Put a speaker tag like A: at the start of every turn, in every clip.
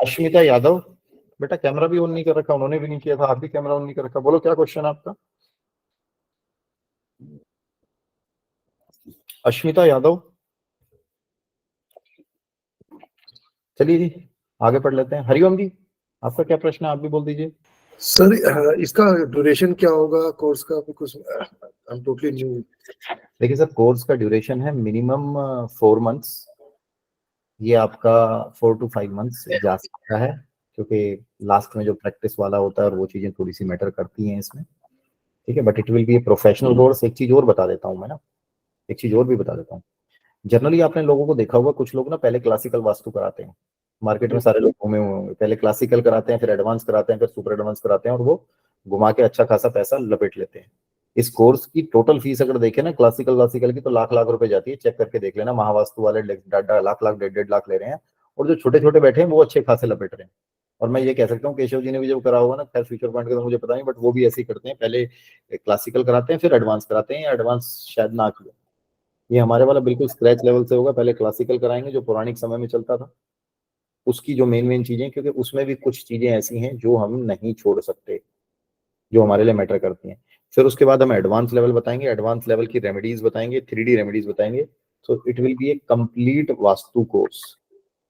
A: अश्मिता यादव, बेटा कैमरा भी ऑन नहीं कर रखा, उन्होंने भी नहीं किया था, आप भी कैमरा ऑन नहीं कर रखा। बोलो क्या क्वेश्चन है आपका? अश्मिता यादव, चलिए जी आगे पढ़ लेते हैं। हरिओम जी, आपका क्या प्रश्न है, आप भी बोल दीजिए।
B: सर इसका ड्यूरेशन क्या होगा कोर्स का? कुछ आई एम टोटली न्यू।
A: देखिए सर, कोर्स का ड्यूरेशन है मिनिमम 4 मंथ्स। ये आपका 4 to 5 मंथ्स जा सकता है, क्योंकि लास्ट में जो प्रैक्टिस वाला होता है और वो चीजें थोड़ी सी मैटर करती हैं इसमें, ठीक है। But it will be a professional course. एक चीज और बता देता हूँ मैं ना, एक चीज और भी बता देता हूँ। जनरली आपने लोगों को देखा होगा, कुछ लोग ना पहले क्लासिकल वास्तु कराते हैं। मार्केट में सारे लोग घूमे हुए होंगे, पहले क्लासिकल कराते हैं, फिर एडवांस कराते हैं, फिर सुपर एडवांस कराते हैं, और वो घुमा के अच्छा खासा पैसा लपेट लेते हैं। इस कोर्स की टोटल फीस अगर देखें ना, क्लासिकल की, तो लाख लाख रुपए जाती है। चेक करके देख लेना, महावास्तु वाले लाख लाख 1.5 लाख ले रहे हैं, और जो छोटे छोटे बैठे हैं वो अच्छे खासे लपेट रहे हैं। और मैं ये कह सकता हूँ केशव जी ने भी जब करा होगा ना, खैर फ्यूचर पॉइंट का तो मुझे पता नहीं, बट वो भी ऐसे ही करते हैं, पहले क्लासिकल कराते हैं फिर एडवांस कराते हैं, या एडवांस शायद ना किया। ये हमारे वाला बिल्कुल स्क्रैच लेवल से होगा, पहले क्लासिकल कराएंगे जो पौराणिक समय में चलता था, उसकी जो मेन मेन चीजें, क्योंकि उसमें भी कुछ चीजें ऐसी हैं जो हम नहीं छोड़ सकते, जो हमारे लिए मैटर करती हैं। फिर उसके बाद हम एडवांस लेवल बताएंगे, एडवांस लेवल की रेमेडीज बताएंगे, 3D रेमेडीज बताएंगे। So it will be A complete vastu course,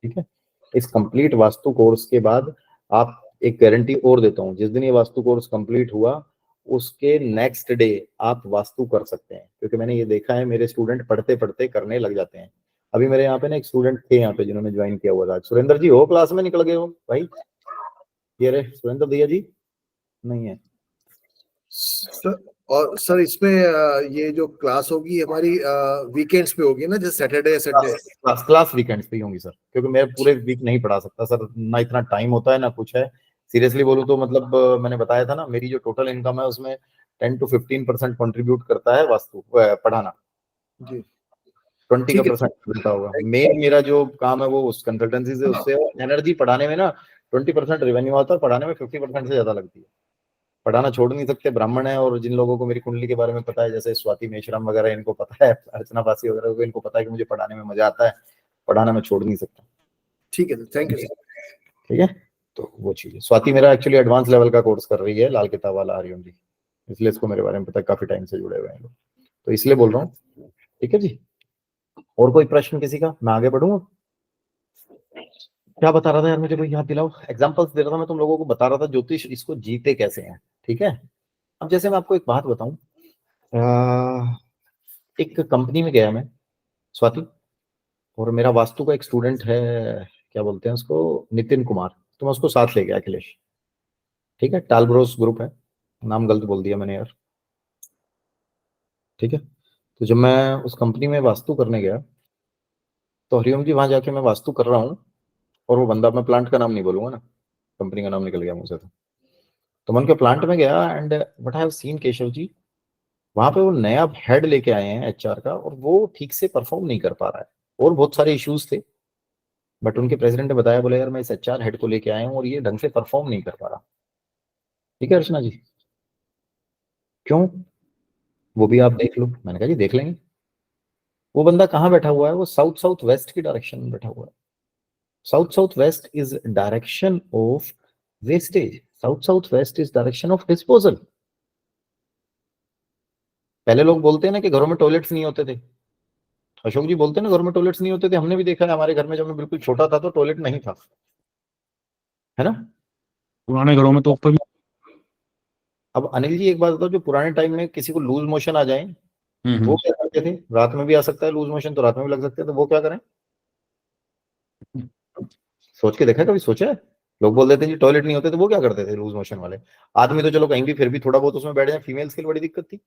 A: ठीक है। इस कंप्लीट वास्तु कोर्स के बाद आप, एक गारंटी और देता हूँ, जिस दिन ये वास्तु कोर्स कंप्लीट हुआ उसके नेक्स्ट डे आप वास्तु कर सकते हैं, क्योंकि मैंने ये देखा है मेरे स्टूडेंट पढ़ते पढ़ते करने लग जाते हैं। अभी मेरे यहाँ पे ना एक स्टूडेंट थे यहाँ पे जिन्होंने ज्वाइन किया हुआ था। सुरेंद्र जी हो क्लास में? निकल गए हो भाई? ये रहे सुरेंद्र भैया जी, नहीं है
B: सर। और सर इसमें ये जो क्लास होगी हमारी वीकेंड्स पे होगी ना, जैसे सैटरडे संडे?
A: क्लास वीकेंड्स पे ही होंगी सर, क्योंकि मैं पूरे वीक नहीं पढ़ा सकता सर, ना इतना टाइम होता है ना कुछ है। सीरियसली बोलूं तो मतलब मैंने बताया था ना, मेरी जो टोटल इनकम है उसमें 10 to 15% कंट्रीब्यूट करता है वास्तु पढ़ाना।
B: जी
A: 20 का
B: ठीक है।
A: परसेंट मिलता होगा। मेन मेरा जो काम है वो उस कंसल्टेंसी से, उससे एनर्जी पढ़ाने में ना 20% रेवेन्यू आता है, पढ़ाने में 50% से ज्यादा लगती है। पढ़ाना छोड़ नहीं सकते, ब्राह्मण है, और जिन लोगों को मेरी कुंडली के बारे में पता है, जैसे स्वाति मेश्राम वगैरह, इनको पता है, अर्चना पासी वगैरह को, इनको पता है कि मुझे पढ़ाने में मजा आता है, पढ़ाना मैं छोड़ नहीं सकता।
B: ठीक है सर, थैंक यू सर।
A: ठीक है, तो वो चीज है। स्वाति मेरा एक्चुअली एडवांस लेवल का कोर्स कर रही है, लाल किताब वाला हरिओम जी, इसलिए इसको मेरे बारे में पता है, काफी टाइम से जुड़े हुए हैं लोग, तो इसलिए बोल रहा हूँ। ठीक है जी, और कोई प्रश्न किसी का? मैं आगे बढ़ूंगा। क्या बता रहा था यार, मुझे कोई याद दिलाओ। एग्जांपल्स दे रहा था मैं तुम लोगों को, बता रहा था ज्योतिष इसको जीते कैसे हैं, ठीक है। अब जैसे मैं आपको एक बात बताऊं, एक कंपनी में गया मैं, स्वाति, और मेरा वास्तु का एक स्टूडेंट है, क्या बोलते हैं उसको, नितिन कुमार, तो मैं उसको साथ ले गया, अखिलेश, ठीक है। टालब्रोस ग्रुप है, नाम गलत बोल दिया मैंने यार, ठीक है। तो जब मैं उस कंपनी में वास्तु करने गया, तो हरिओम जी वहां जाके मैं वास्तु कर रहा हूँ, और वो बंदा, मैं प्लांट का नाम नहीं बोलूंगा ना, कंपनी का नाम निकल गया मुझसे, तो मैं उनके प्लांट में गया, and what I have seen Keshav ji, वहां पे वो नया हेड लेके आए हैं एचआर का, और वो ठीक से परफॉर्म नहीं कर पा रहा है, और बहुत सारे इश्यूज थे। बट उनके प्रेसिडेंट ने बताया, बोले यार मैं इस एचआर हेड को लेके आया हूँ और ये ढंग से परफॉर्म नहीं कर पा रहा। ठीक है अर्चना जी, क्यों? वो भी आप देख लो। मैंने कहा जी देख लेंगे। वो बंदा कहाँ बैठा हुआ है? वो साउथ साउथ वेस्ट की डायरेक्शन में बैठा हुआ है। South south waste is direction of wastage, south south waste is direction of disposal. पहले लोग बोलते हैं ना कि घरों में टॉयलेट्स नहीं होते थे, अशोक जी बोलते हैं ना घरों में टॉयलेट्स नहीं होते थे, हमने भी देखा है हमारे घर में, जब मैं बिल्कुल छोटा था तो टॉयलेट नहीं था, है ना।
C: पुराने घरों में तो ऊपर भी।
A: अब अनिल जी एक बात बताओ, जो पुराने टाइम में किसी को लूज मोशन आ जाए, वो क्या करते थे? रात में भी आ सकता है लूज मोशन, तो रात में भी लग सकते हैं, तो वो क्या करें? सोच के देखा, कभी सोचा है? लोग बोल देते हैं जी टॉयलेट नहीं होते, तो वो क्या करते थे लूज मोशन वाले? आदमी तो चलो कहीं भी, फिर भी थोड़ा बहुत उसमें बैठ जाए, फीमेल्स के लिए बड़ी दिक्कत थी।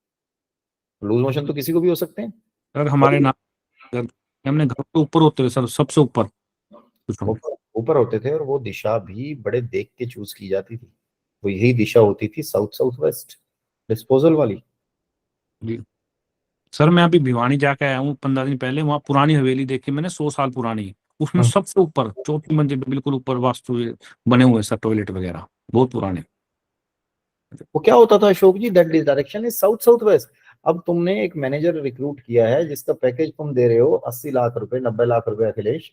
A: लूज मोशन तो किसी को भी हो सकते हैं।
C: सर हमारे हमने घर के ऊपर होते थे सर, सबसे ऊपर
A: ऊपर ऊपर होते थे, और वो दिशा भी बड़े देख के चूज की जाती थी। तो यही दिशा होती थी साउथ साउथ वेस्ट, डिस्पोजल वाली।
C: जी। सर मैं अभी भिवानी जाके आया हूँ 15 दिन पहले, वहाँ पुरानी हवेली देखी मैंने, 100 साल पुरानी। उसमें सबसे ऊपर चौथी मंजिल पे बिल्कुल ऊपर वास्तु बने हुए हैं सर, टॉयलेट वगैरह बहुत पुराने।
A: वो क्या होता था Ashok ji? That direction is south south west. अब तुमने एक मैनेजर रिक्रूट किया है जिसका पैकेज तुम दे रहे हो 80 लाख रुपए, 90 लाख रुपए, अखिलेश,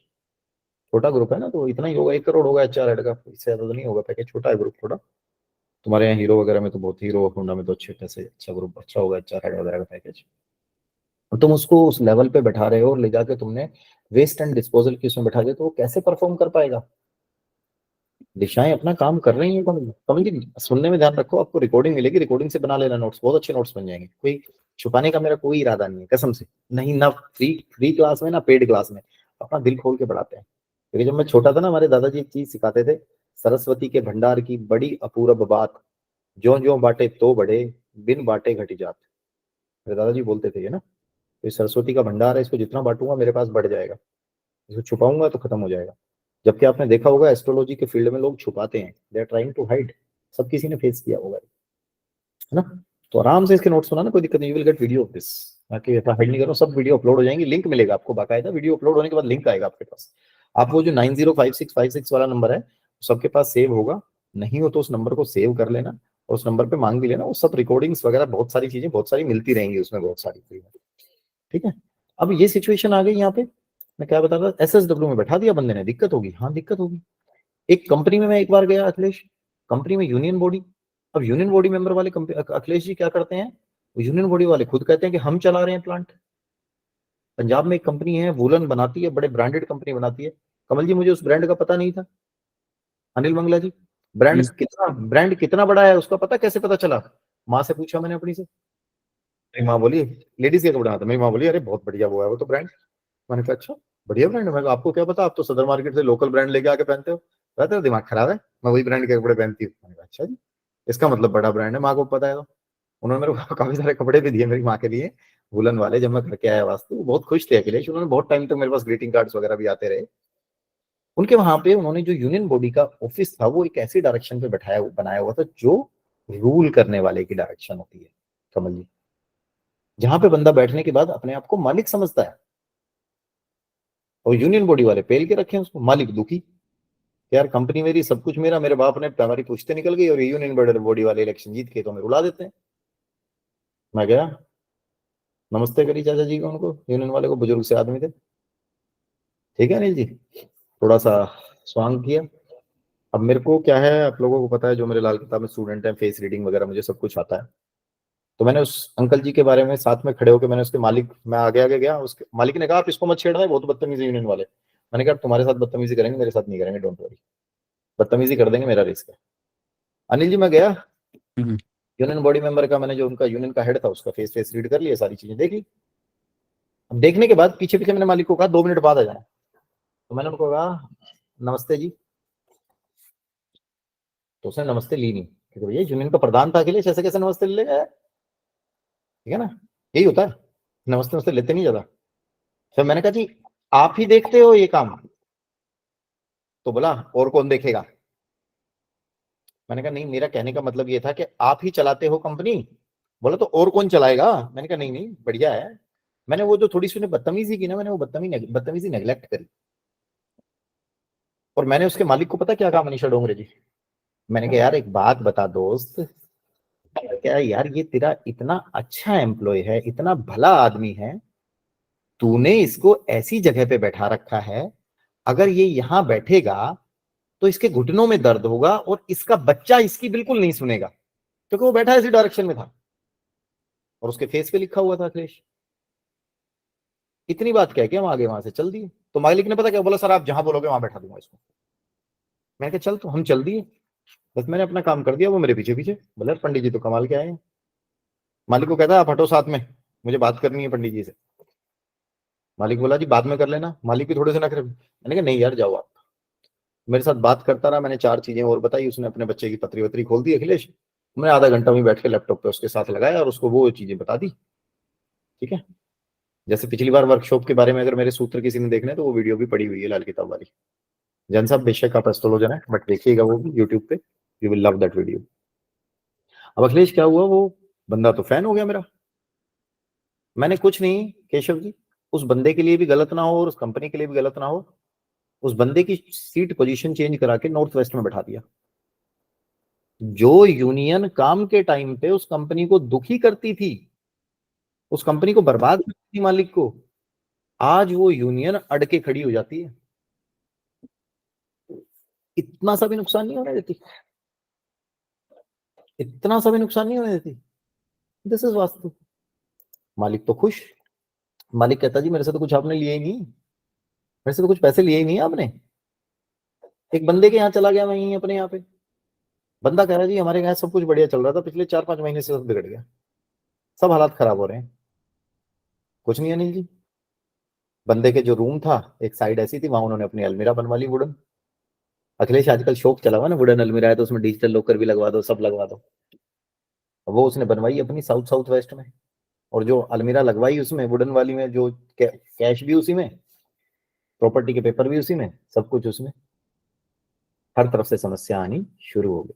A: छोटा ग्रुप है ना, तो इतना ही होगा, 1 करोड़ होगा HR हेड का, इससे ज्यादा तो नहीं होगा पैकेज, छोटा है ग्रुप थोड़ा। तुम्हारे यहाँ हीरो वगैरह में तो बहुत, हीरो होंडा में तो अच्छे खासे अच्छा ग्रुप, अच्छा होगा HR हेड वगैरह का पैकेज। और तुम उसको उस लेवल पे बैठा रहे हो और ले जाके तुमने वेस्ट एंड डिस्पोजल की उसमें बैठा दिया, तो वो कैसे परफॉर्म कर पाएगा? दिशाएं अपना काम कर रही हैं कमल कमल जी, सुनने में ध्यान रखो, आपको रिकॉर्डिंग मिलेगी, रिकॉर्डिंग से बना लेना नोट्स, बहुत अच्छे नोट्स बन जाएंगे। कोई छुपाने का मेरा कोई इरादा नहीं है, कसम से नहीं, ना फ्री क्लास में ना पेड क्लास में, अपना दिल खोल के पढ़ाते हैं। क्योंकि जब मैं छोटा था ना, हमारे दादाजी एक चीज सिखाते थे, सरस्वती के भंडार की बड़ी अपूर्व बात, ज्यों ज्यों बांटे तो बढ़े, बिन बांटे घटी जात। मेरे दादाजी बोलते थे ये ना, तो ये सरस्वती का भंडार है, इसको जितना बांटूंगा मेरे पास बढ़ जाएगा, इसको छुपाऊंगा तो खत्म हो जाएगा। जबकि आपने देखा होगा एस्ट्रोलॉजी के फील्ड में लोग छुपाते हैं, they are trying to hide, सब किसी ने फेस किया होगा, है ना। तो आराम से इसके नोट्स सुना ना, कोई दिक्कत नहीं, you will get video of this. बाकी ऐसा हाइड नहीं करो, सब वीडियो अपलोड हो जाएंगी, लिंक मिलेगा आपको बाकायदा, वीडियो अपलोड होने के बाद लिंक आएगा आपके पास। आप वो जो 905656 वाला नंबर है सबके पास सेव होगा, नहीं हो तो उस नंबर को सेव कर लेना और उस नंबर पे मांग भी लेना, वो सब रिकॉर्डिंग्स वगैरह बहुत सारी चीजें बहुत सारी मिलती रहेंगी उसमें, बहुत सारी फ्री में, ठीक है। अब ये सिचुएशन आ गई यहाँ पे, मैं क्या बता रहा था, SSW में बैठा दिया बंदे ने, दिक्कत होगी, हाँ दिक्कत होगी। एक कंपनी में मैं एक बार गया अखिलेश, कंपनी में यूनियन बॉडी, अब यूनियन बॉडी मेंबर वाले अखिलेश जी क्या करते हैं, यूनियन बॉडी वाले खुद कहते हैं कि हम चला रहे हैं प्लांट। पंजाब में एक कंपनी है वूलन बनाती है, बड़े ब्रांडेड कंपनी बनाती है, कमल जी मुझे उस ब्रांड का पता नहीं था, अनिल मंगला जी, ब्रांड कितना बड़ा है उसका पता कैसे पता चला? माँ से पूछा मैंने अपनी से, मेरी माँ बोली लेडीज के कपड़े आता, मेरी माँ बोली अरे बहुत बढ़िया वो है वो तो ब्रांड। मैंने कहा अच्छा बढ़िया ब्रांड है, मैं कहा आपको क्या पता, आप तो सदर मार्केट से लोकल ब्रांड लेके आके पहनते हो, कहते हो दिमाग खराब है, मैं वही ब्रांड के कपड़े पहनती हूँ। मैंने कहा अच्छा जी, इसका मतलब बड़ा ब्रांड है, माँ को पता है। तो उन्होंने मेरे को काफी सारे कपड़े भी दिए मेरी माँ के लिए, वुलन वाले, जब मैं घर के आया वास्तु, वो बहुत खुश थे अखिलेश, उन्होंने बहुत टाइम तक मेरे पास ग्रीटिंग कार्ड्स वगैरह भी आते रहे। उनके वहां पे उन्होंने जो यूनियन बॉडी का ऑफिस था वो एक ऐसी डायरेक्शन पे बैठाया बनाया हुआ था जो रूल करने वाले की डायरेक्शन होती है कमल जी, जहां पे बंदा बैठने के बाद अपने आप को मालिक समझता है, और यूनियन बॉडी वाले पेल के रखे हैं उसको मालिक दुखी, यार कंपनी मेरी, सब कुछ मेरा, मेरे बाप ने हमारी पुश्ते निकल गई और ये यूनियन बॉडी वाले इलेक्शन जीत के तो हमें रुला देते हैं। मैं गया, नमस्ते करी चाचा जी को, उनको यूनियन वाले को, बुजुर्ग से आदमी थे, ठीक है अनिल जी, थोड़ा सा स्वांग किया। अब मेरे को क्या है, आप लोगों को पता है जो मेरे लाल किताब में स्टूडेंट है, फेस रीडिंग वगैरह मुझे सब कुछ आता है, तो मैंने उस अंकल जी के बारे में साथ में खड़े होकर, मैंने उसके मालिक, मैं आगे आगे गया, उसके मालिक ने कहा आप इसको मत छेड़ना है, बहुत बदतमीजी है यूनियन वाले। मैंने कहा तुम्हारे साथ बदतमीजी करेंगे, मेरे साथ नहीं करेंगे, डोंट वरी, बदतमीजी कर देंगे, मेरा रिस्क है। अनिल जी मैं गया, यूनियन बॉडी मेंबर का, मैंने जो उनका यूनियन का हेड था उसका फेस रीड कर लिया, सारी चीजें देख ली। अब देखने के बाद पीछे पीछे मैंने मालिक को कहा 2 मिनट बाद आ जाना, तो मैंने उनको कहा नमस्ते जी, तो उसने नमस्ते ली नहीं, क्योंकि भैया यूनियन का प्रधान था अखिलेश, ऐसे कैसे नमस्ते ले लेगा, ठीक है ना, यही होता है, नमस्ते नमस्ते लेते नहीं ज्यादा। फिर मैंने कहा जी आप ही देखते हो ये काम, तो बोला और कौन देखेगा। मैंने कहा नहीं, मेरा कहने का मतलब ये था कि आप ही चलाते हो कंपनी। बोला तो और कौन चलाएगा। मैंने कहा नहीं नहीं बढ़िया है। मैंने वो जो थोड़ी सी बदतमीजी की ना, मैंने वो बदतमीजी नेग्लेक्ट करी, और मैंने उसके मालिक को पता क्या कहा, मनीषा डोंगरे जी, मैंने कहा यार एक बात बता दोस्त, क्या यार ये तेरा इतना अच्छा एम्प्लॉय है, इतना भला आदमी है, तूने इसको ऐसी जगह पे बैठा रखा है, अगर ये यहां बैठेगा तो इसके घुटनों में दर्द होगा और इसका बच्चा इसकी बिल्कुल नहीं सुनेगा, क्योंकि वो बैठा इसी डायरेक्शन में था और उसके फेस पे लिखा हुआ था अखिलेश। इतनी बात कह के हम आगे वहां से चल दिए, तो मालिक ने पता क्या बोला, सर आप जहां बोलोगे वहां बैठा दूंगा इसको। मैंने कहा चल, तो हम चल दिए, बस मैंने अपना काम कर दिया, वो मेरे पीछे पीछे। बोले पंडित जी तो कमाल के आए हैं। मालिक को कहता है आप हटो साथ में, मुझे बात करनी है पंडित जी से। मालिक बोला जी बाद में कर लेना, मालिक भी थोड़े से नखरे। मैंने कहा नहीं यार जाओ आप। मेरे साथ बात करता रहा, मैंने 4 चीजें और बताई, उसने अपने बच्चे की पत्री वत्री खोल दी अखिलेश, मैं आधा घंटा वहीं बैठ के लैपटॉप पे उसके साथ लगाया और उसको वो चीजें बता दी, ठीक है। जैसे पिछली बार वर्कशॉप के बारे में अगर मेरे सूत्र किसी ने देखने तो वो वीडियो भी पड़ी हुई है लाल किताब वाली। जैन साहब बेशक आप एस्ट्रोलॉजर हैं बट देखिएगा वो भी यूट्यूब पे, you will love that video. अब अखिलेश क्या हुआ, वो बंदा तो फैन हो गया मेरा। मैंने कुछ नहीं केशव जी, उस बंदे के लिए भी गलत ना हो और उस कंपनी के लिए भी गलत ना हो, उस बंदे की सीट पोजीशन चेंज करा के नॉर्थ वेस्ट में बैठा दिया। जो यूनियन काम के टाइम पे उस कंपनी को दुखी करती थी, उस कंपनी को बर्बाद करती थी मालिक को, आज वो यूनियन अड़ के खड़ी हो जाती है। इतना सा भी नुकसान नहीं होने देती, इतना सा भी नुकसान नहीं होने देती। This is vastu. मालिक तो खुश, मालिक कहता जी मेरे से तो कुछ आपने लिए ही नहीं, मेरे से तो कुछ पैसे लिए ही नहीं आपने। एक बंदे के यहाँ चला गया, मैं यहीं अपने यहाँ पे, बंदा कह रहा है जी हमारे यहाँ सब कुछ बढ़िया चल रहा था, पिछले 4-5 महीने से सब बिगड़ गया, सब हालात खराब हो रहे हैं। कुछ नहीं अनिल जी, बंदे के जो रूम था एक साइड ऐसी थी, वहां उन्होंने अपनी अलमीरा बनवा ली वुडन। अखिलेश आजकल शौक चला हुआ ना, वुडन अलमीरा है तो उसमें डिजिटल लॉकर भी लगवा दो, सब लगवा दो। वो उसने बनवाई अपनी साउथ साउथ वेस्ट में, और जो अलमीरा लगवाई उसमें वुडन वाली में, जो कैश भी उसी में, प्रॉपर्टी के पेपर भी उसी में, सब कुछ उसमें, हर तरफ से समस्या आनी शुरू हो गई।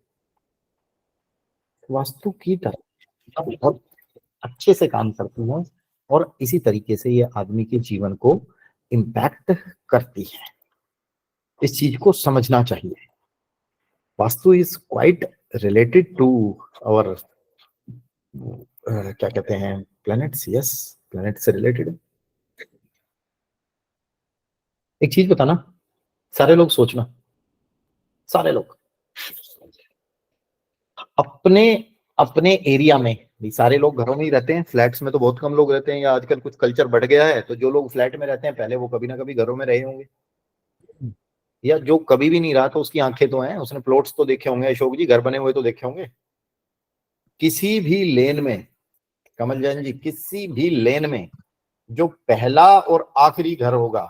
A: वास्तु की तरह बहुत अच्छे से काम करती है, और इसी तरीके से ये आदमी के जीवन को इम्पैक्ट करती है। इस चीज को समझना चाहिए। Vastu is quite related to our क्या कहते हैं, प्लैनेट्स। यस, प्लैनेट से रिलेटेड। एक चीज बताना, सारे लोग सोचना, सारे लोग अपने अपने एरिया में, सारे लोग घरों में ही रहते हैं, फ्लैट्स में तो बहुत कम लोग रहते हैं, या आजकल कुछ कल्चर बढ़ गया है, तो जो लोग फ्लैट में रहते हैं पहले वो कभी ना कभी घरों में रहे होंगे, या जो कभी भी नहीं रहा तो उसकी आंखें तो हैं, उसने प्लॉट्स तो देखे होंगे, अशोक जी घर बने हुए तो देखे होंगे। किसी भी लेन में, कमल जैन जी, किसी भी लेन में जो पहला और आखिरी घर होगा,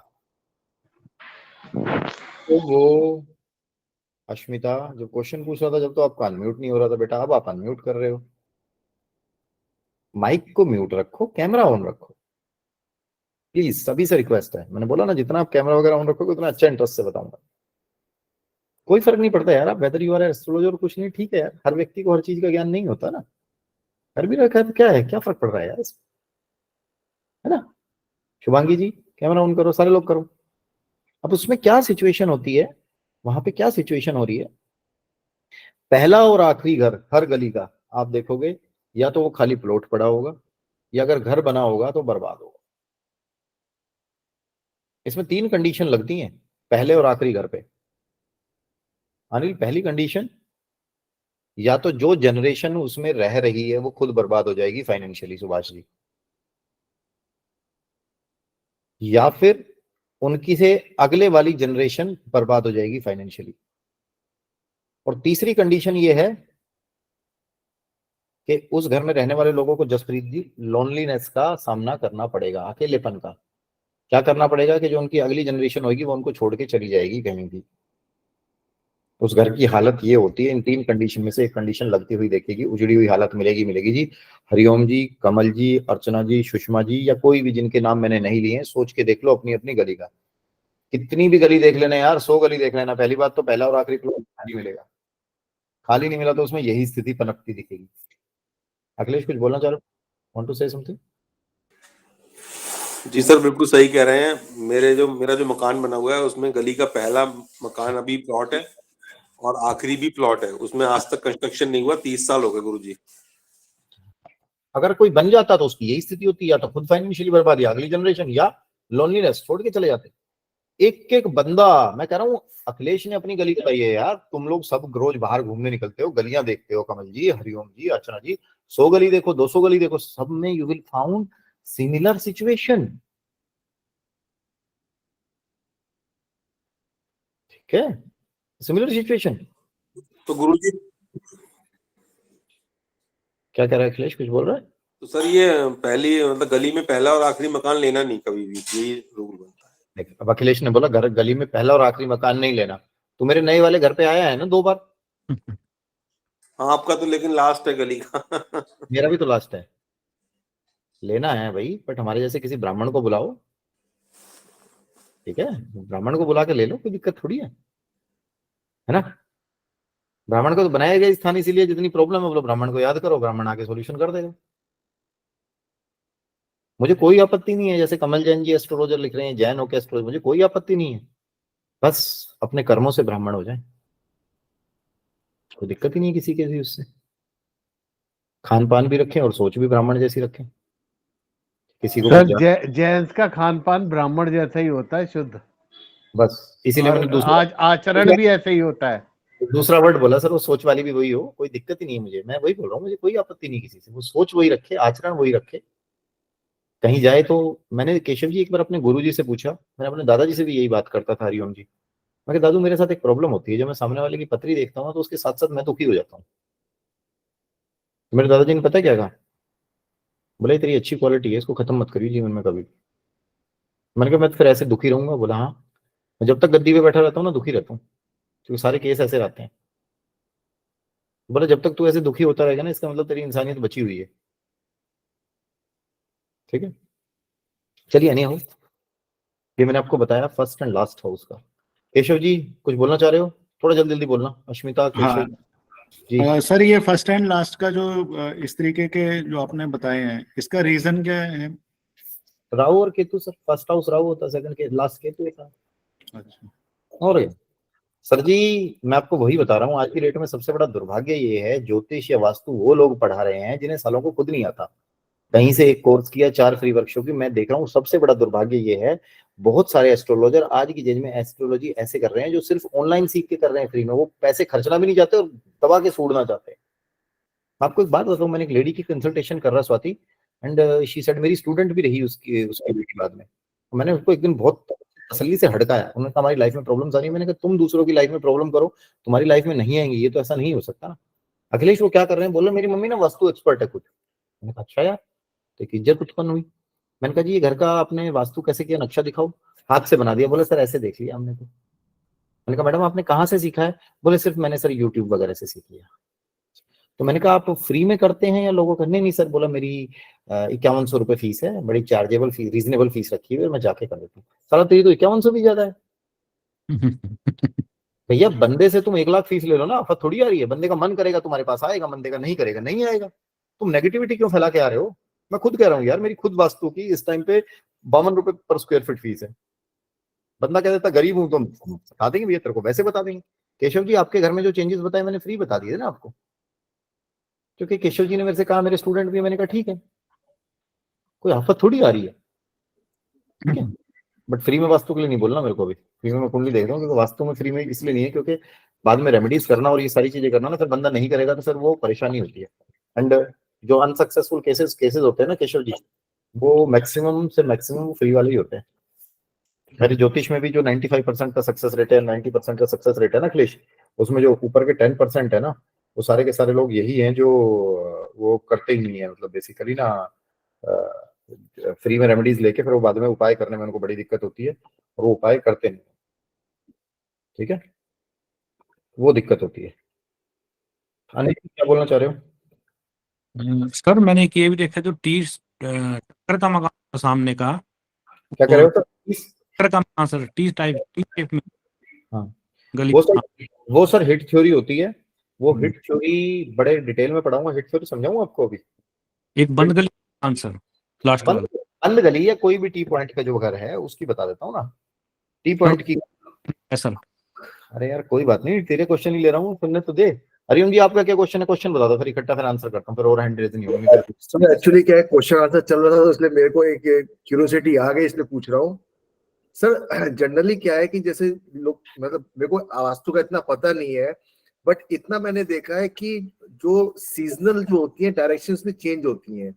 A: तो वो अश्मिता जो क्वेश्चन पूछ रहा था जब, तो आपका अनम्यूट नहीं हो रहा था बेटा, अब आप अनम्यूट कर रहे हो। माइक को म्यूट रखो, कैमरा ऑन रखो प्लीज, सभी से रिक्वेस्ट है। मैंने बोला ना, जितना आप कैमरा वगैरह ऑन रखोगे उतना अच्छा इंटरेस्ट से बताऊंगा। कोई फर्क नहीं पड़ता यार, आप वेदर यू आर एस्ट्रोलॉजर कुछ नहीं, ठीक है यार, हर व्यक्ति को हर चीज का ज्ञान नहीं होता ना, कर भी रखा है तो क्या है, क्या फर्क पड़ रहा है यार, है ना। शुभांगी जी कैमरा ऑन करो, सारे लोग करो। अब उसमें क्या सिचुएशन होती है, वहां पे क्या सिचुएशन हो रही है, पहला और आखिरी घर हर गली का आप देखोगे, या तो वो खाली प्लॉट पड़ा होगा, या अगर घर बना होगा तो बर्बाद होगा। इसमें 3 कंडीशन लगती हैं पहले और आखिरी घर पे। अनिल, पहली कंडीशन, या तो जो जनरेशन उसमें रह रही है वो खुद बर्बाद हो जाएगी फाइनेंशियली, सुभाष जी, या फिर उनकी से अगले वाली जनरेशन बर्बाद हो जाएगी फाइनेंशियली। और तीसरी कंडीशन ये है कि उस घर में रहने वाले लोगों को, जसप्रीत जी, लोनलीनेस का सामना करना पड़ेगा, अकेलेपन का। क्या करना पड़ेगा कि जो उनकी अगली जनरेशन होगी वो उनको छोड़ के चली जाएगी कहीं भी। उस घर की हालत ये होती है, इन 3 कंडीशन में से एक कंडीशन लगती हुई देखेगी, उजड़ी हुई हालत मिलेगी मिलेगी जी। हरिओम जी, कमल जी, अर्चना जी, सुषमा जी, या कोई भी जिनके नाम मैंने नहीं लिए हैं, सोच के देख लो अपनी अपनी गली का। कितनी भी गली देख लेना यार, 100 गली देख लेना, पहली बात तो पहला और आखिरी प्लॉट खाली मिलेगा। खाली नहीं मिला तो उसमें यही स्थिति पनपती दिखेगी। अखिलेश कुछ बोलना चाह रहे हो? Want to say something?
D: जी सर, बिल्कुल सही कह रहे हैं। मेरा जो मकान बना हुआ है उसमें गली का पहला मकान अभी प्लॉट है और आखिरी भी प्लॉट है, उसमें आज तक कंस्ट्रक्शन नहीं हुआ, 30 साल हो गए गुरुजी।
A: अगर कोई बन जाता तो उसकी यही स्थिति होती, या तो खुद फाइनेंशियली बर्बाद, या अगली जनरेशन, या लोनलीनेस, छोड़ के चले जाते। एक एक बंदा, मैं कह रहा हूँ अखिलेश ने अपनी गली बताई है यार, तुम लोग सब रोज बाहर घूमने निकलते हो, गलियां देखते हो, कमल जी, हरिओम जी, अर्चना जी, 100 गली देखो, 200 गली देखो, सब में you will found similar situation. ठीक है, सिमिलर सिचुएशन।
D: तो गुरुजी,
A: क्या कह रहा है अखिलेश, कुछ बोल रहा है?
D: तो सर ये पहली मतलब गली में पहला और आखिरी मकान लेना नहीं कभी भी, यही रूल बनता है।
A: देख, अब अखिलेश ने बोला घर गली में पहला और आखिरी मकान नहीं लेना, तो मेरे नए वाले घर पे आया है ना 2 बार।
D: हाँ, आपका तो लेकिन लास्ट है गली का।
A: मेरा भी तो लास्ट है, लेना है भाई, बट हमारे जैसे किसी ब्राह्मण को बुलाओ, ठीक है, ब्राह्मण को बुला के ले लो, कोई दिक्कत थोड़ी है ना। ब्राह्मण को तो बनाया गया स्थान इसीलिए, जितनी प्रॉब्लम है बोलो ब्राह्मण को याद करो, ब्राह्मण आके सॉल्यूशन कर देगा। मुझे कोई आपत्ति नहीं है, जैसे कमल जैन जी एस्ट्रोलॉजर लिख रहे हैं, जैन होकर एस्ट्रोलॉजर, मुझे कोई आपत्ति नहीं है, बस अपने कर्मों से ब्राह्मण हो जाए, कोई दिक्कत ही नहीं है किसी के भी उससे। खान पान भी रखें और सोच भी ब्राह्मण जैसी रखें। किसी को
E: सर जेंट्स का खान पान ब्राह्मण जैसा ही होता है, शुद्ध।
A: बस इसीलिए
E: और
A: मैंने दूसरा
E: आचरण भी ऐसे ही होता है।
A: वर्ड बोला सर, वो सोच वाली भी वही हो, कोई दिक्कत ही नहीं है मुझे, मैं वही बोल रहा हूँ, मुझे कोई आपत्ति नहीं किसी से, वो सोच वही रखे, आचरण वही रखे। कहीं जाए तो मैंने केशव जी एक बार अपने गुरु जी से पूछा, मैंने अपने दादाजी से भी यही बात करता था, हरिओम जी, मैं कहा दादू मेरे साथ एक प्रॉब्लम होती है, जब मैं सामने वाले की पत्री देखता हूँ तो उसके साथ साथ मैं दुखी हो जाता हूँ। मेरे दादाजी ने पता है क्या कहा, बोले तेरी अच्छी क्वालिटी है, इसको खत्म मत करिए जीवन में कभी। मैंने कहा मैं तो फिर ऐसे दुखी रहूंगा, बोला हाँ, मैं जब तक गद्दी पे बैठा रहता हूँ ना दुखी रहता हूँ, क्योंकि सारे केस ऐसे रहते हैं। बोला जब तक तू ऐसे दुखी होता रहेगा ना, इसका मतलब तेरी इंसानियत बची हुई है। ठीक है, चलिए नहीं हो, ये मैंने आपको बताया फर्स्ट एंड लास्ट हाउस का। केशव जी कुछ बोलना चाह रहे हो, थोड़ा जल्दी जल्दी बोलना, अश्मिता केशव
E: हाँ
A: जी।
E: सर, ये फर्स्ट एंड लास्ट का जो इस तरीके के जो आपने बताए हैं, इसका रीजन क्या है?
A: राहु और Ketu sir, first house Rahu होता है, सेकंड के लास्ट केतु होता है।
E: अच्छा,
A: और क्या? सर जी मैं आपको वही बता रहा हूँ, आज की डेट में सबसे बड़ा दुर्भाग्य ये है, ज्योतिष या वास्तु वो लोग पढ़ा रहे हैं जिन्हें सालों को खुद नहीं आता, कहीं से एक कोर्स किया, 4 फ्री वर्कशॉप की। मैं देख रहा हूँ सबसे बड़ा दुर्भाग्य ये है, बहुत सारे एस्ट्रोलॉजर आज की डेट में एस्ट्रोलॉजी ऐसे कर रहे हैं जो सिर्फ ऑनलाइन सीख के कर रहे हैं फ्री में, वो पैसे खर्चना भी नहीं चाहते और दबा के सूड़ना चाहते हैं। आपको एक बात बताऊं, मैंने एक लेडी की कंसल्टेशन कर रहा स्वाति, एंड शी सेड, मेरी स्टूडेंट भी रही उसकी उसकी बेटी बाद में। तो मैंने उसको एक दिन बहुत तसल्ली से हड़काया, उन्होंने कहा हमारी लाइफ में प्रॉब्लम्स आ रही है। मैंने कहा तुम दूसरों की लाइफ में प्रॉब्लम करो, तुम्हारी लाइफ में नहीं आएंगी, ये तो ऐसा नहीं हो सकता ना। अखिलेश वो क्या कर रहे हैं, बोल रहे मेरी मम्मी ना वास्तु एक्सपर्ट है खुद। मैंने कहा अच्छा यार, तो एक इज्जत उत्पन्न हुई। मैंने कहा जी ये घर का आपने वास्तु कैसे किया, नक्शा दिखाओ। हाथ से बना दिया। बोले सर ऐसे देख लिया हमने तो। मैंने कहा मैडम आपने कहाँ से सीखा है? बोले सिर्फ मैंने सर यूट्यूब वगैरह से सीख लिया। तो मैंने कहा आप फ्री में करते हैं या लोगों को? नहीं नहीं सर, बोला मेरी 5100 रुपये फीस है, बड़ी चार्जेबल फीस, रीजनेबल फीस रखी हुई है, मैं जाके कर देता हूँ। साला तेरी तो 5100 भी ज्यादा है भैया, बंदे से तुम 1 लाख फीस ले लो ना, आफत थोड़ी आ रही है। बंदे का मन करेगा तुम्हारे पास आएगा, बंदे का नहीं करेगा नहीं आएगा। तुम नेगेटिविटी क्यों फैला के आ रहे हो? मैं खुद कह रहा हूँ यार, मेरी खुद वास्तु की इस टाइम पे 52 रुपए पर स्क्वायर फीट फीस है। बंदा कह देता गरीब हूं, तो बता देंगे भैया तेरे को, वैसे बता देंगे। केशव जी आपके घर में जो चेंजेस बताए मैंने फ्री बता दिए ना आपको, क्योंकि केशव जी ने मेरे से कहा मेरे स्टूडेंट भी, मैंने कहा ठीक है, कोई आफत थोड़ी आ रही है। ठीक है, बट फ्री में वास्तु के लिए नहीं बोलना मेरे को अभी। फ्री में मैं कुंडली देख रहा हूँ, क्योंकि वास्तु में फ्री में इसलिए नहीं है क्योंकि बाद में रेमेडीज करना और ये सारी चीजें करना ना, फिर बंदा नहीं करेगा तो फिर वो परेशानी होती है। एंड जो अनसक्सेसफुल केसेस होते हैं ना केशव जी, वो मैक्सिमम से मैक्सिमम फ्री वाले ही होते हैं। मेरे ज्योतिष में भी जो 95% का सक्सेस रेट है, 90% का सक्सेस रेट है ना अखिलेश, उसमें जो ऊपर के 10% है ना, वो सारे के सारे लोग यही हैं जो वो करते ही नहीं है, मतलब बेसिकली ना फ्री में रेमेडीज लेके फिर वो बाद में उपाय करने में उनको बड़ी दिक्कत होती है और वो उपाय करते नहीं। ठीक है, वो दिक्कत होती है। अनिल क्या बोलना चाह रहे हो?
C: सर मैंने एक ये भी देखा जो टक्कर का मकान था सामने का,
A: क्या कह रहे हो सर?
C: टक्कर का मकान सर, टी टाइप में
A: हाँ
C: गली।
A: वो सर हिट थ्योरी होती है। वो
C: हम्म।
A: हिट थ्योरी बड़े डिटेल में पढ़ाऊंगा, हिट थ्योरी समझाऊंगा आपको अभी।
C: एक बंद गली मकान सर, लास्ट वाला।
A: बंद गली या कोई भी टी पॉइंट का जो घर है उसकी बता देता हूँ ना, टी पॉइंट की।
C: है सर।
A: अरे यार कोई बात नहीं, तेरे क्वेश्चन ही ले रहा हूँ, सुनने तो दे। हरिओम जी आपका क्या क्वेश्चन है? क्वेश्चन बता दो, फिर इकट्ठा फिर आंसर करता हूँ, फिर और हैंड रेज नहीं होगी फिर।
B: सर एक्चुअली क्या है, क्वेश्चन आंसर चल रहा था तो इसलिए मेरे को एक क्यूरियोसिटी आ गई, इसलिए पूछ रहा हूँ सर। जनरली क्या है कि जैसे लोग, मतलब मेरे को वास्तु का इतना पता नहीं है, बट इतना मैंने देखा है कि जो सीजनल जो होती है डायरेक्शंस में चेंज होती हैं,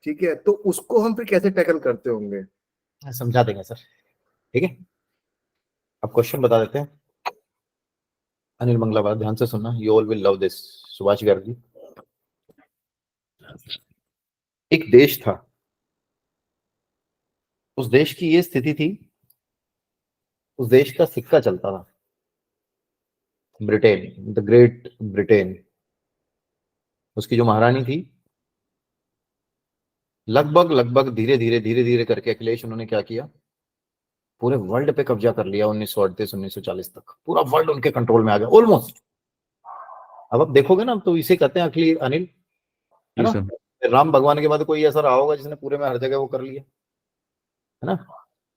B: ठीक है, तो उसको हम फिर कैसे टैकल करते होंगे?
A: समझा देंगे सर। ठीक है, अब क्वेश्चन बता देते हैं। अनिल मंगलाबाद ध्यान से सुनना, you all will love this. Subhash Garg ji, एक देश था, उस देश की ये स्थिति थी, उस देश का सिक्का चलता था ब्रिटेन, द ग्रेट ब्रिटेन। उसकी जो महारानी थी, लगभग धीरे धीरे करके अखिलेश उन्होंने क्या किया, पूरे वर्ल्ड पे कब्जा कर लिया। 1938 1940 तक पूरा वर्ल्ड उनके कंट्रोल में आ गया ऑलमोस्ट। अब आप देखोगे ना, तो इसे कहते हैं अखिलेश, अनिल, है ना? राम भगवान के बाद कोई ऐसा रहा होगा जिसने पूरे में हर जगह वो कर लिया, है ना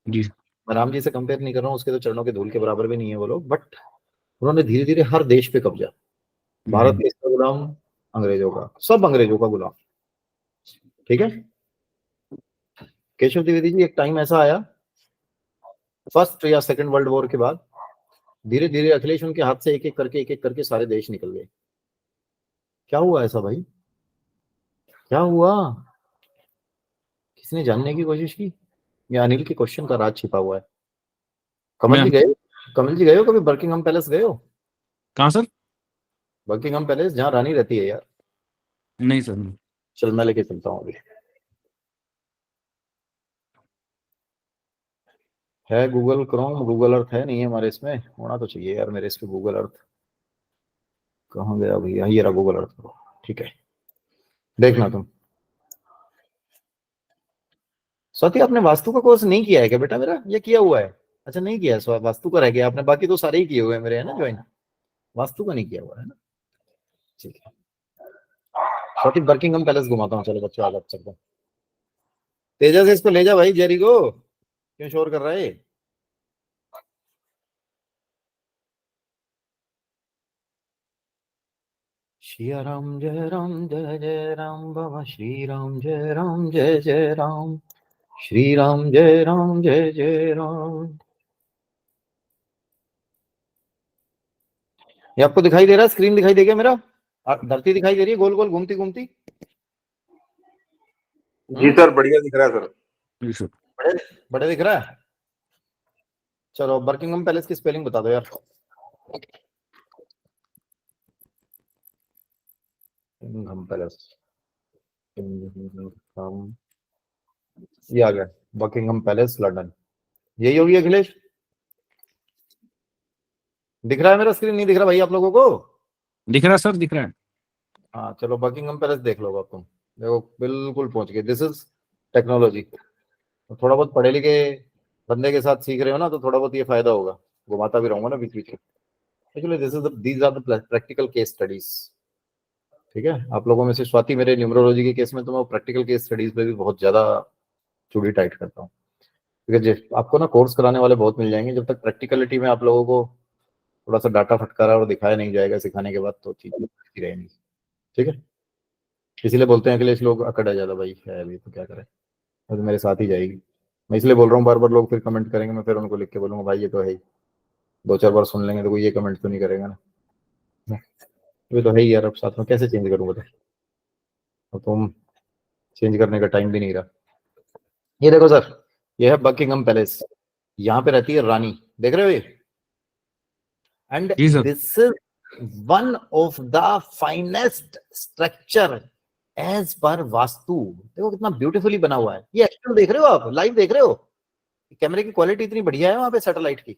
C: जी।
A: मैं राम जी से कंपेयर नहीं कर रहा हूँ, उसके तो चरणों के धूल के बराबर भी नहीं है वो लोग, बट उन्होंने धीरे धीरे हर देश पे कब्जा। भारत देश का गुलाम, अंग्रेजों का, सब अंग्रेजों का गुलाम। ठीक है केशव द्विवेदी जी, एक टाइम ऐसा आया फर्स्ट या सेकंड वर्ल्ड वॉर के बाद धीरे धीरे अखिलेश उनके हाथ से एक एक करके सारे देश निकल गए। क्या हुआ ऐसा भाई, क्या हुआ? किसने जानने की कोशिश की? या अनिल के क्वेश्चन का राज छिपा हुआ है? कमल जी गए, कमल जी गए हो कभी बर्किंघम पैलेस गए हो?
C: कहाँ सर?
A: बर्किंघम पैलेस जहाँ रानी रहती है यार।
C: नहीं सर नहीं।
A: चल मैं लेके चलता हूँ अभी। है गूगल क्रोम, गूगल अर्थ है नहीं है हमारे इसमें, होना तो चाहिए यार मेरे इस पे गूगल अर्थ। कहाँ गया भैया? ये रहा गूगल अर्थ। ठीक है, देखना तुम। स्वाति आपने वास्तु का कोर्स नहीं किया है क्या बेटा मेरा? ये किया हुआ है? अच्छा नहीं किया है, वास्तु का रह गया आपने, बाकी तो सारे ही किए हुए हैं मेरे, है ना ज्वाइन। वास्तु का नहीं किया हुआ है ना, ठीक है। स्वाति बर्किंघम पैलेस घुमाता हूँ, चलो बच्चों आगे चलते हैं। तेजा से इसको ले जा भाई, जेरी को क्यों शोर कर रहा है? श्री राम जय राम बाबा श्री राम जय राम, श्री राम जय राम। ये आपको दिखाई दे रहा है? स्क्रीन दिखाई दे गया मेरा? धरती दिखाई दे रही है गोल गोल घूमती घूमती?
D: जी सर, बढ़िया दिख रहा है सर।
C: जी सर।
A: बड़े दिख रहा है। चलो बर्किंघम पैलेस की स्पेलिंग बता दो यार। बर्किंघम पैलेस, ये आ गया बर्किंघम पैलेस लंदन। यही होगी अखिलेश? दिख रहा है मेरा स्क्रीन? नहीं दिख रहा भाई आप लोगों को?
C: दिख रहा है सर, दिख रहा है।
A: हाँ चलो बर्किंघम पैलेस देख लो अब तुम, देखो बिल्कुल पहुंच गए। This is technology. थोड़ा बहुत पढ़े लिखे बंदे के साथ सीख रहे हो ना, तो थोड़ा बहुत ये फायदा होगा। घुमाता भी रहूंगा ना बीच बीच में। Actually these are the practical case studies. ठीक है, आप लोगों में से स्वाति मेरे न्यूमरोलॉजी के केस में तो मैं प्रैक्टिकल केस स्टडीज पे भी बहुत ज्यादा चूड़ी टाइट करता हूँ, क्योंकि आपको ना कोर्स कराने वाले बहुत मिल जाएंगे, जब तक प्रैक्टिकलिटी में आप लोगों को थोड़ा सा डाटा फटकारा और दिखाया नहीं जाएगा सिखाने के बाद, तो चीजें रहेंगी। ठीक है, इसीलिए बोलते हैं अखिलेश लोग अकड़ है ज्यादा भाई, है अभी तो क्या करें, तो मेरे साथ ही जाएगी। मैं इसलिए बोल रहा हूँ, बार बार लोग फिर कमेंट करेंगे, मैं फिर उनको लिख के बोलूंगा भाई ये तो है ही, 2-4 बार सुन लेंगे तो कोई ये कमेंट तो नहीं करेगा ना, ये तो है ही यार। अब साथ में कैसे चेंज करूंगा? तो तुम चेंज करने का टाइम भी नहीं रहा। ये देखो सर, ये है बकिंघम पैलेस, यहाँ पे रहती है रानी, देख रहे हो ये? And this is one of the finest structure as per vastu. देखो कितना ब्यूटीफुली बना हुआ है। ये एक्चुअल देख रहे हो आप, लाइव देख रहे हो? कैमरे की क्वालिटी इतनी बढ़िया है वहां पे सैटेलाइट की।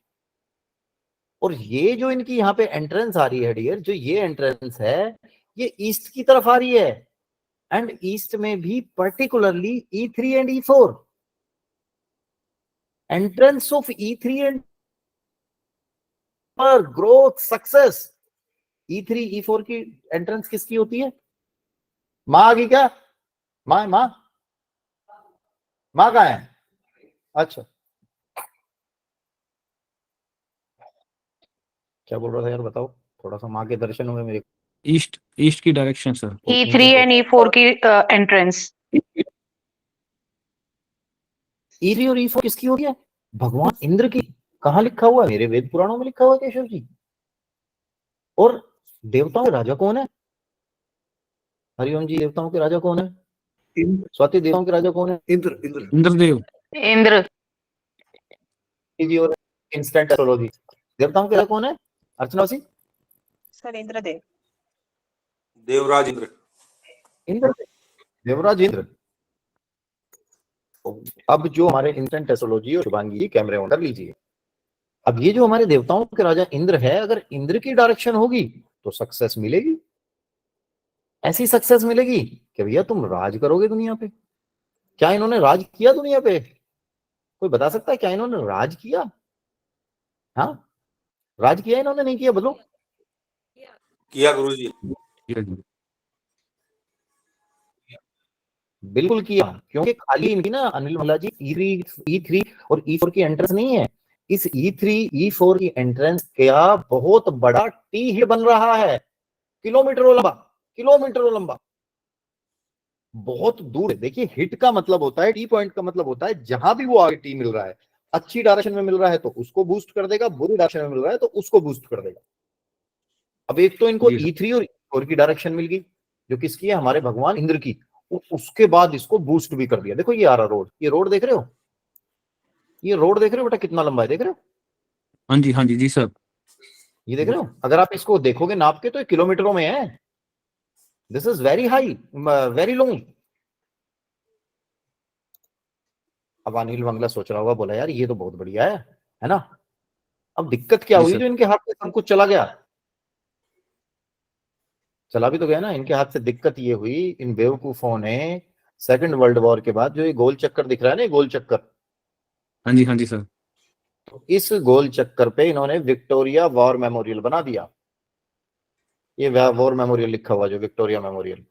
A: और ये जो इनकी यहाँ पे एंट्रेंस आ रही है डियर, जो ये एंट्रेंस है ये ईस्ट की तरफ आ रही है, एंड ईस्ट में भी particularly E3 and E4। Entrance of E3 and पर ग्रोथ सक्सेस। E3 E4 की एंट्रेंस किसकी होती है? माँ आ गई क्या? माँ माँ माँ कहाँ है? अच्छा क्या बोल रहा था यार, बताओ थोड़ा सा। माँ के दर्शन हुए मेरे।
C: ईस्ट की direction sir.
F: E3 and E4 की एंट्रेंस।
A: E3 और E4 किसकी होती है? भगवान इंद्र की। कहाँ लिखा हुआ है? मेरे वेद पुराणों में लिखा हुआ है केशव जी। और देवताओं के राजा कौन है? हरिओम जी, देवताओं के राजा कौन है? स्वाति, देवताओं के राजा कौन है?
B: इंद्र। इंद्र
C: इंद्रदेव।
F: इंद्र
A: जी। और इंस्टेंट एस्ट्रोलॉजी, देवताओं के राजा कौन है? अर्चना सी
G: सर इंद्रदेव।
D: देवराज इंद्र।
A: इंद्र, देवराज इंद्र। अब जो हमारे इंस्टेंट एस्ट्रोलॉजी और शुभांगी कैमरे ऑन कर लीजिए। अब ये जो हमारे देवताओं के राजा इंद्र है, अगर इंद्र की डायरेक्शन होगी तो सक्सेस मिलेगी। ऐसी सक्सेस मिलेगी कि भैया तुम राज करोगे दुनिया पे। क्या इन्होंने राज किया दुनिया पे? कोई बता सकता है क्या इन्होंने राज किया? हाँ राज किया इन्होंने, नहीं किया? बोलो।
D: किया गुरुजी।
A: बिल्कुल किया, क्योंकि खाली इनकी ना अनिल भल्ला जी E3 और E4 की एंट्रेंस नहीं है, इस E3 E4 की एंट्रेंस क्या बहुत बड़ा टी हिट बन रहा है, किलोमीटरों लंबा, बहुत दूर है। देखिए हिट का मतलब होता है, टी पॉइंट का मतलब होता है जहां भी वो आगे टी मिल रहा है। अच्छी डायरेक्शन में मिल रहा है तो उसको बूस्ट कर देगा, बुरी डायरेक्शन में मिल रहा है तो उसको बूस्ट कर देगा। अब एक तो इनको
C: जी सर।
A: E3 और E4 की डायरेक्शन मिल गई, जो किसकी है, हमारे भगवान इंद्र की। उसके बाद इसको बूस्ट भी कर दिया। देखो ये आ रहा रोड, ये रोड देख रहे हो, ये रोड देख रहे हो बेटा कितना लंबा है, देख रहे हो,
C: हाँ जी, हाँ जी सर।
A: ये देख रहे हो, अगर आप इसको देखोगे नाप के तो ये किलोमीटरों में है। This is very high, very long. अब अनिल मंगला सोच रहा होगा, बोला यार ये तो बहुत बढ़िया है ना। अब दिक्कत क्या
C: जी
A: हुई,
C: सर।
A: जो इनके हाथ से सब कुछ चला गया, चला भी तो गया ना इनके हाथ से। दिक्कत ये हुई, इन बेवकूफों ने सेकंड वर्ल्ड वॉर के बाद जो ये गोल चक्कर दिख रहा है ना, ये गोल चक्कर,
C: हाँ जी सर।
A: तो इस गोल चक्कर पे इन्होंने विक्टोरिया वॉर मेमोरियल बना दिया। ये वॉर मेमोरियल लिखा हुआ जो विक्टोरिया मेमोरियल,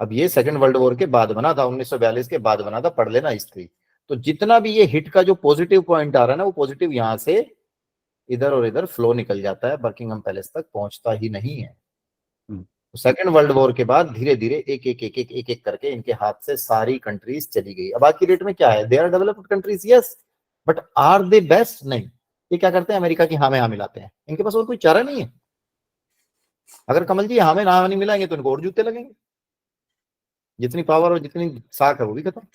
A: अब ये सेकंड वर्ल्ड वॉर के बाद बना था, 1942 के बाद बना था, पढ़ लेना हिस्ट्री। तो जितना भी ये हिट का जो पॉजिटिव पॉइंट आ रहा है ना, वो पॉजिटिव यहां से इधर और इधर फ्लो निकल जाता है, बकिंगम पैलेस तक पहुंचता ही नहीं है। तो सेकंड वर्ल्ड वॉर के बाद धीरे धीरे एक एक एक एक एक एक करके इनके हाथ से सारी कंट्रीज चली गई। अब आज की डेट में क्या है, they are developed countries yes, but are they best? नहीं। ये क्या करते हैं, अमेरिका की हाँ में हाँ मिलाते हैं, इनके पास और कोई चारा नहीं है। अगर कमल जी हाँ में हाँ नहीं मिलाएंगे तो इनको और जूते लगेंगे, जितनी पावर और जितनी साख है वो भी खत्म।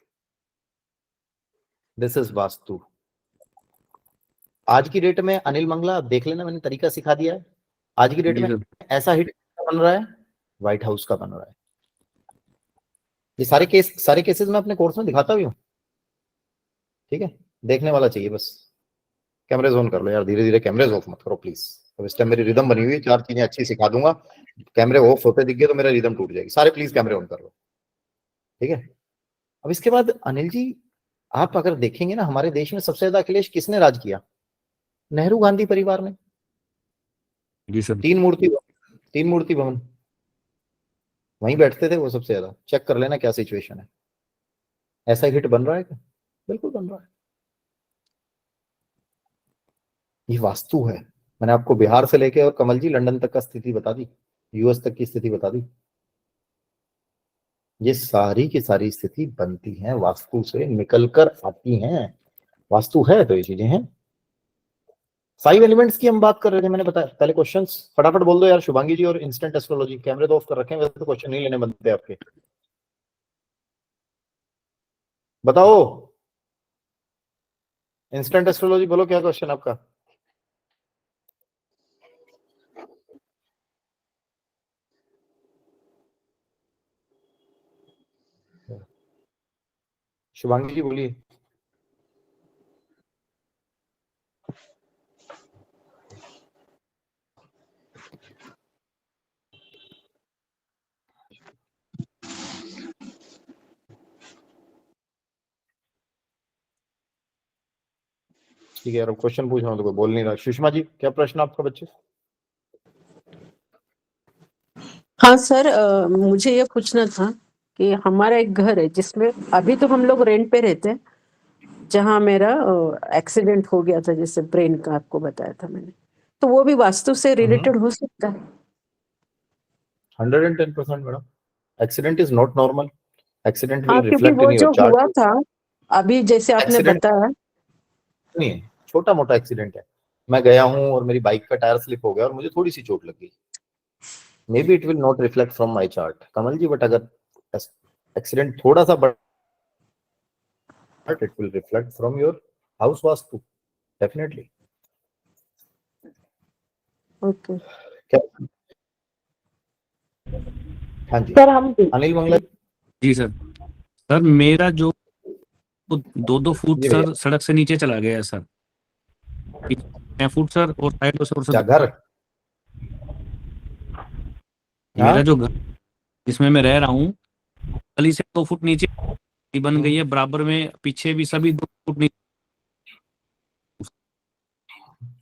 A: This is vastu. आज की डेट में अनिल मंगला, आप देख लेना, मैंने तरीका सिखा दिया है। आज की डेट
C: जी
A: में
C: सर।
A: ऐसा हिट बन रहा है, व्हाइट हाउस का बन रहा है। ये सारे केसेस में अपने कोर्स में दिखाता भी हूँ, ठीक है, देखने वाला चाहिए बस। कैमरेज ऑन कर लो यार, धीरे धीरे कैमरेज ऑफ मत करो प्लीज। अब इस टाइम मेरी रिदम बनी हुई है, 4 चीजें अच्छी सिखा दूंगा, कैमरे ऑफ होते दिख गए तो मेरा रिदम टूट जाएगी। सारे प्लीज कैमरे ऑन कर लो, ठीक है। अब इसके बाद अनिल जी, आप अगर देखेंगे ना, हमारे देश में सबसे ज्यादा अखिलेश किसने राज किया? नेहरू गांधी परिवार ने।
C: जी सर।
A: 3 मूर्ति भवन, वहीं बैठते थे वो सबसे ज्यादा। चेक कर लेना क्या सिचुएशन है। ऐसा हिट बन रहा है क्या? बिल्कुल बन रहा है। ये वास्तु है। मैंने आपको बिहार से लेके और कमल जी लंदन तक का स्थिति बता दी, यूएस तक की स्थिति बता दी। ये सारी की सारी स्थिति बनती है वास्तु से, निकल कर आती हैं। वास्तु है तो ये चीजें हैं। 5 एलिमेंट्स की हम बात कर रहे थे, मैंने बताया। पहले क्वेश्चंस फटाफट बोल दो यार, शुभांगी जी और इंस्टेंट एस्ट्रोलॉजी। कैमरे तो ऑफ कर रखे हैं, वैसे तो क्वेश्चन नहीं लेने बनते आपके। बताओ, इंस्टेंट एस्ट्रोलॉजी बोलो, क्या क्वेश्चन आपका? शुभांगी जी बोलिए। ठीक है यार, अब क्वेश्चन पूछ रहा हूँ तो कोई बोल नहीं रहा। सुषमा जी, क्या प्रश्न आपका बच्चे?
H: हाँ सर, मुझे ये पूछना था कि हमारा एक घर है जिसमें अभी तो हम लोग रेंट पे रहते हैं, जहाँ मेरा एक्सीडेंट हो गया था, जैसे ब्रेन का आपको बताया था मैंने, तो वो भी वास्तु से रिलेटेड हो सकता है?
A: 110% madam. Accident is not normal. Accident
H: हाँ,
A: विल
H: क्योंकि
A: रिफ्लेक्ट
H: वो
A: इन योर
H: जो
A: चार्ट।
H: हुआ था अभी जैसे आपने
A: एक्सीडेंट
H: बताया,
A: नहीं है, छोटा मोटा एक्सीडेंट है। मैं गया हूँ और मेरी बाइक का टायर स्लिप हो गया और मुझे थोड़ी सी चोट लग गई। May be it will not reflect from my chart Kamal ji, but अगर एक्सीडेंट थोड़ा सा बड़ा, it will reflect from your house vastu, definitely.
H: Okay
A: हाँ जी
H: सर। हम
A: अनिल मंगला
C: जी सर। सर मेरा जो 2-2 फुट
A: जी भैया,
C: सर सड़क से नीचे चला गया है सर, 6 फुट सर, और साइड से
A: क्या घर?
C: मेरा
A: हाँ?
C: जो घर जिसमें मैं रह रहा हूँ, गली से 2 फुट नीचे बन गई है, बराबर में पीछे भी सभी 2 फुट नीचे।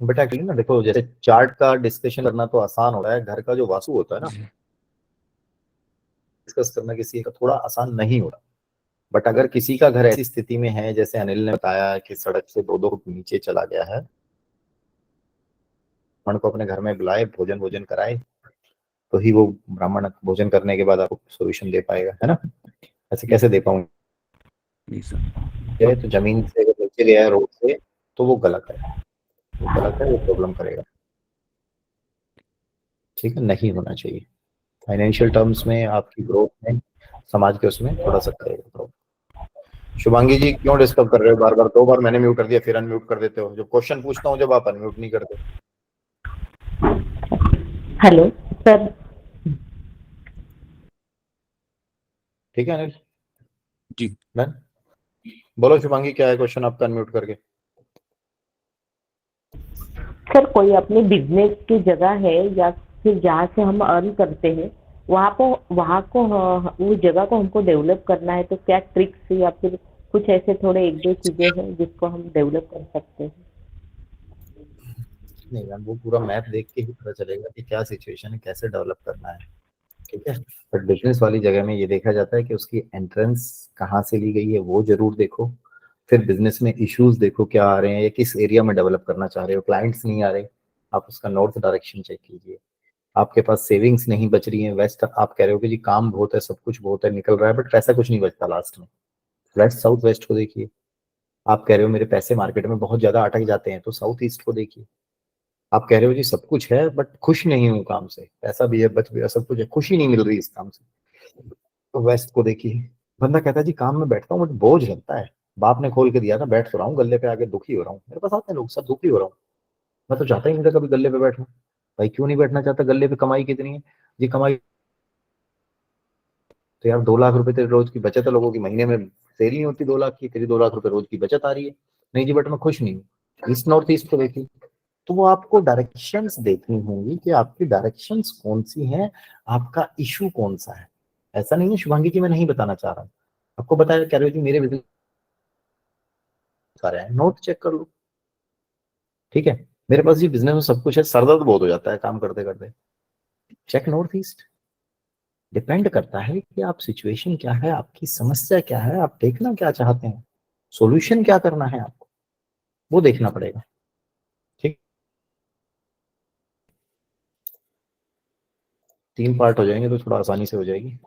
A: बेटा एक्चुअली ना देखो, जैसे चार्ट का डिस्कशन करना तो आसान होता है, घर का जो वास्तु होता है ना, डिस्कस करना किसी का थोड़ा आसान नहीं होता। बट अगर किसी का घर ऐसी स्थिति में है, जैसे अनिल ने बताया कि सड़क से 2-2 फुट नीचे चला गया है, ब्राह्मण को अपने घर में बुलाए, भोजन कराए, तो ही वो ब्राह्मण भोजन करने के बाद आपको सोल्यूशन दे पाएगा, है ना। ऐसे कैसे दे पाऊंगा?
C: जी सर।
A: तो जमीन से अगर नीचे गया है रोड से, तो वो गलत है, वो प्रॉब्लम करेगा। ठीक है, नहीं होना चाहिए। फाइनेंशियल टर्म्स में आपकी ग्रोथ में, समाज के उसमें थोड़ा सा करेगा प्रॉब्लम। शुभांगी जी क्यों डिस्टर्ब कर रहे हो बार बार? 2 बार मैंने म्यूट कर दिया, फिर अनम्यूट कर देते हो। जब क्वेश्चन पूछता हूँ जब आप अनम्यूट नहीं करते।
I: Hello sir.
A: ठीक है अनिल
C: जी
A: मैम, बोलो शुभांगी क्या है क्वेश्चन आपका अनम्यूट करके?
I: सर कोई अपनी बिजनेस की जगह है या फिर जहाँ से हम अर्न करते हैं वहाँ को उस जगह को हमको डेवलप करना है, तो क्या ट्रिक्स या फिर कुछ ऐसे थोड़े 1-2 चीजें हैं जिसको हम डेवलप कर सकते हैं?
A: नहीं मैम, वो पूरा मैप देख के ही पता चलेगा कि क्या सिचुएशन है, कैसे डेवलप करना है। ठीक है, बट बिजनेस वाली जगह में ये देखा जाता है कि उसकी एंट्रेंस कहाँ से ली गई है, वो जरूर देखो। फिर बिजनेस में इश्यूज देखो क्या आ रहे हैं, या किस एरिया में डेवलप करना चाह रहे हो। क्लाइंट्स नहीं आ रहे, आप उसका नॉर्थ डायरेक्शन चेक कीजिए। आपके पास सेविंग्स नहीं बच रही है, वेस्ट आप कह रहे हो कि जी काम बहुत है, सब कुछ बहुत है, निकल रहा है, बट पैसा कुछ नहीं बचता लास्ट में। वेस्ट साउथ वेस्ट को देखिए। आप कह रहे हो मेरे पैसे मार्केट में बहुत ज्यादा अटक जाते हैं, तो साउथ ईस्ट को देखिए। आप कह रहे हो जी सब कुछ है बट खुश नहीं हूँ काम से, पैसा भी है, बच भी है, सब कुछ है, खुशी नहीं मिल रही इस काम से, तो वेस्ट को देखिए। बंदा कहता है जी काम में बैठता हूँ बट बोझ लगता है, बाप ने खोल के दिया था, बैठ तो रहा हूँ गले पे आके, दुखी हो रहा हूँ। मेरे पास आते हैं लोग, सब दुखी हो रहा हूँ, मैं तो चाहता ही नहीं था कभी गले पे बैठना। भाई क्यों नहीं बैठना चाहता गले पे? कमाई कितनी है जी? कमाई तो यार 2 लाख रुपए तेरे रोज की बचत है, लोगों की महीने में सेल नहीं होती 2 लाख की, तेरी 2 लाख रुपए रोज की बचत आ रही है। नहीं जी बट मैं खुश नहीं हूँ। ईस्ट नॉर्थ ईस्ट को देखिए, तो वो आपको डायरेक्शंस देखनी होंगी कि आपकी डायरेक्शंस कौन सी हैं, आपका इशू कौन सा है। ऐसा नहीं है शुभांगी जी मैं नहीं बताना चाह रहा हूँ, आपको बताया, कह रहे हो जी मेरे बिजनेस आ रहे हैं, नोट चेक कर लो। ठीक है, मेरे पास जी बिजनेस में सब कुछ है, सरदर्द बहुत हो जाता है काम करते करते। Check north east. डिपेंड करता है कि आप सिचुएशन क्या है, आपकी समस्या क्या है, आप देखना क्या चाहते हैं, सॉल्यूशन क्या करना है आपको, वो देखना पड़ेगा। ठीक, 3 पार्ट हो जाएंगे तो थोड़ा आसानी से हो जाएगी।